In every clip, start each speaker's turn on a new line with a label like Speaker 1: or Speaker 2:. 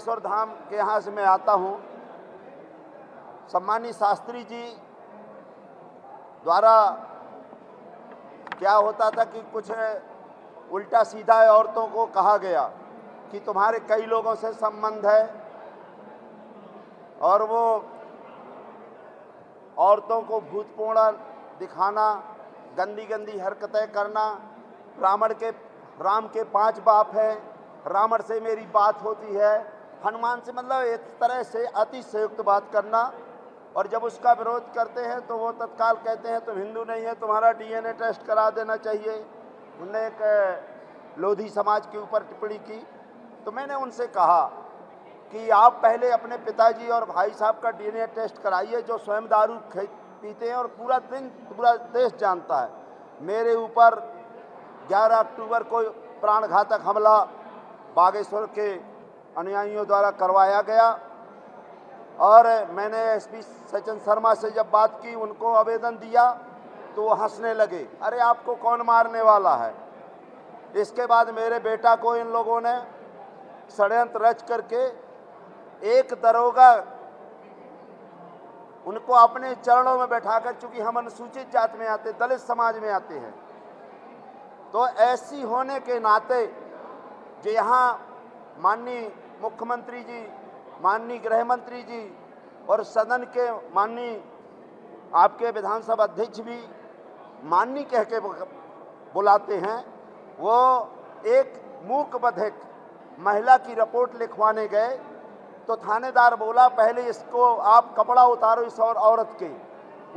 Speaker 1: बागेश्वर धाम के यहाँ से मैं आता हूँ। सम्मानीय शास्त्री जी द्वारा क्या होता था कि कुछ उल्टा सीधा औरतों को कहा गया कि तुम्हारे कई लोगों से संबंध है, और वो औरतों को भूतपूर्ण दिखाना, गंदी गंदी हरकतें करना। राम के 5 बाप हैं, रावण से मेरी बात होती है, हनुमान से, मतलब इस तरह से अतिशयोक्त बात करना। और जब उसका विरोध करते हैं तो वो तत्काल कहते हैं तुम हिंदू नहीं है, तुम्हारा डीएनए टेस्ट करा देना चाहिए। उन्होंने एक लोधी समाज के ऊपर टिप्पणी की। तो मैंने उनसे कहा कि आप पहले अपने पिताजी और भाई साहब का डीएनए टेस्ट कराइए, जो स्वयं दारू पीते हैं और पूरा देश जानता है। मेरे ऊपर 11 अक्टूबर को प्राणघातक हमला बागेश्वर के अनुयायियों द्वारा करवाया गया, और मैंने एसपी सचिन शर्मा से जब बात की, उनको आवेदन दिया, तो वो हंसने लगे, अरे आपको कौन मारने वाला है। इसके बाद मेरे बेटा को इन लोगों ने षड्यंत्र रच करके एक दरोगा उनको अपने चरणों में बैठाकर, चूंकि हम अनुसूचित जात में आते, दलित समाज में आते हैं, तो ऐसी होने के नाते जो यहाँ माननीय मुख्यमंत्री जी, माननीय गृह मंत्री जी और सदन के माननीय आपके विधानसभा अध्यक्ष भी माननीय कह के बुलाते हैं, वो एक मूक बधिर महिला की रिपोर्ट लिखवाने गए तो थानेदार बोला पहले इसको आप कपड़ा उतारो इस औरत के।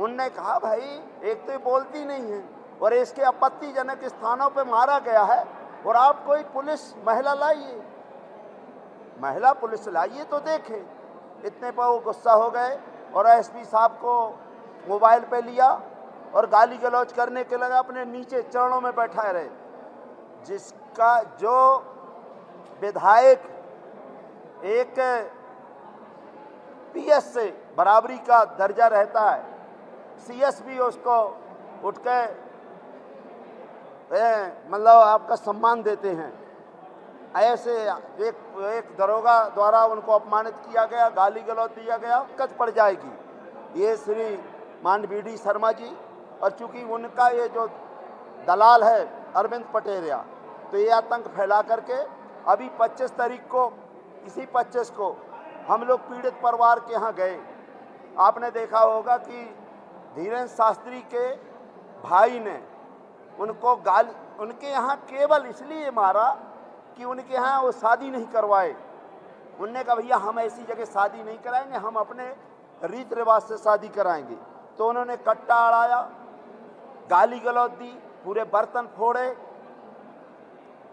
Speaker 1: उनने कहा भाई एक तो ये बोलती नहीं है और इसके आपत्तिजनक स्थानों पे मारा गया है, और आप कोई महिला पुलिस लाइए तो देखे। इतने पर वो गुस्सा हो गए और एसपी साहब को मोबाइल पे लिया और गाली गलौज करने के लगा, अपने नीचे चरणों में बैठाए रहे। जिसका जो विधायक एक पीएस से बराबरी का दर्जा रहता है, सीएस भी उसको उठ के मतलब आपका सम्मान देते हैं। ऐसे एक दरोगा द्वारा उनको अपमानित किया गया, गाली गलौज दिया गया, कच पड़ जाएगी। ये श्री मान बीडी शर्मा जी, और चूंकि उनका ये जो दलाल है अरविंद पटेरिया, तो ये आतंक फैला करके अभी 25 तारीख को, इसी 25 को हम लोग पीड़ित परिवार के यहाँ गए। आपने देखा होगा कि धीरेन्द्र शास्त्री के भाई ने उनको उनके यहाँ केवल इसलिए मारा कि उनके यहाँ वो शादी नहीं करवाए। उनने कहा भैया हम ऐसी जगह शादी नहीं कराएंगे, हम अपने रीत रिवाज से शादी कराएंगे। तो उन्होंने कट्टा अड़ाया, गाली गलौज दी, पूरे बर्तन फोड़े,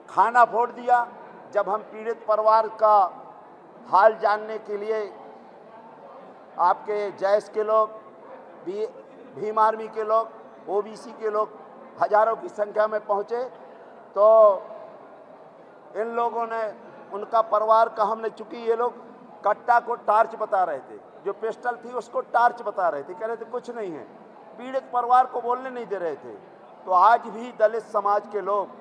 Speaker 1: खाना फोड़ दिया। जब हम पीड़ित परिवार का हाल जानने के लिए आपके जैश के लोग, भीम आर्मी के लोग, ओबीसी के लोग हजारों की संख्या में पहुंचे, तो इन लोगों ने उनका परिवार का, हमने चूंकि ये लोग कट्टा को टार्च बता रहे थे, जो पिस्टल थी उसको टार्च बता रहे थे, कह रहे थे कुछ नहीं है, पीड़ित परिवार को बोलने नहीं दे रहे थे। तो आज भी दलित समाज के लोग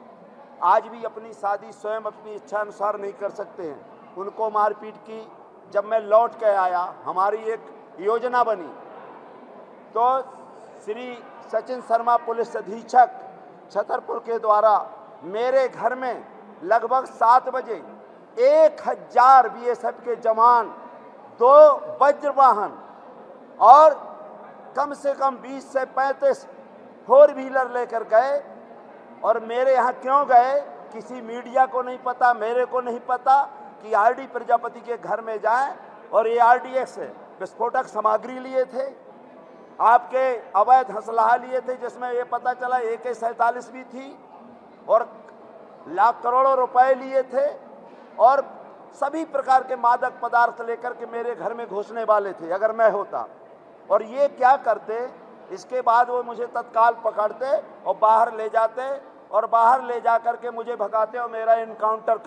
Speaker 1: आज भी अपनी शादी स्वयं अपनी इच्छा अनुसार नहीं कर सकते हैं। उनको मारपीट की। जब मैं लौट के आया, हमारी एक योजना बनी, तो श्री सचिन शर्मा पुलिस अधीक्षक छतरपुर के द्वारा मेरे घर में लगभग 7 बजे 1000 बीएसएफ के जवान, 2 वज्र वाहन और कम से कम 20 से 35 फोर व्हीलर लेकर गए। और मेरे यहाँ क्यों गए, किसी मीडिया को नहीं पता, मेरे को नहीं पता कि आरडी प्रजापति के घर में जाएं और ये आरडीएक्स विस्फोटक सामग्री लिए थे, आपके अवैध हसलाहा लिए थे, जिसमें ये पता चला AK-47 भी थी, और लाख करोड़ों रुपए लिए थे, और सभी प्रकार के मादक पदार्थ लेकर के मेरे घर में घुसने वाले थे अगर मैं होता। और ये क्या करते, इसके बाद वो मुझे तत्काल पकड़ते और बाहर ले जाते, और बाहर ले जा करके मुझे भगाते और मेरा इनकाउंटर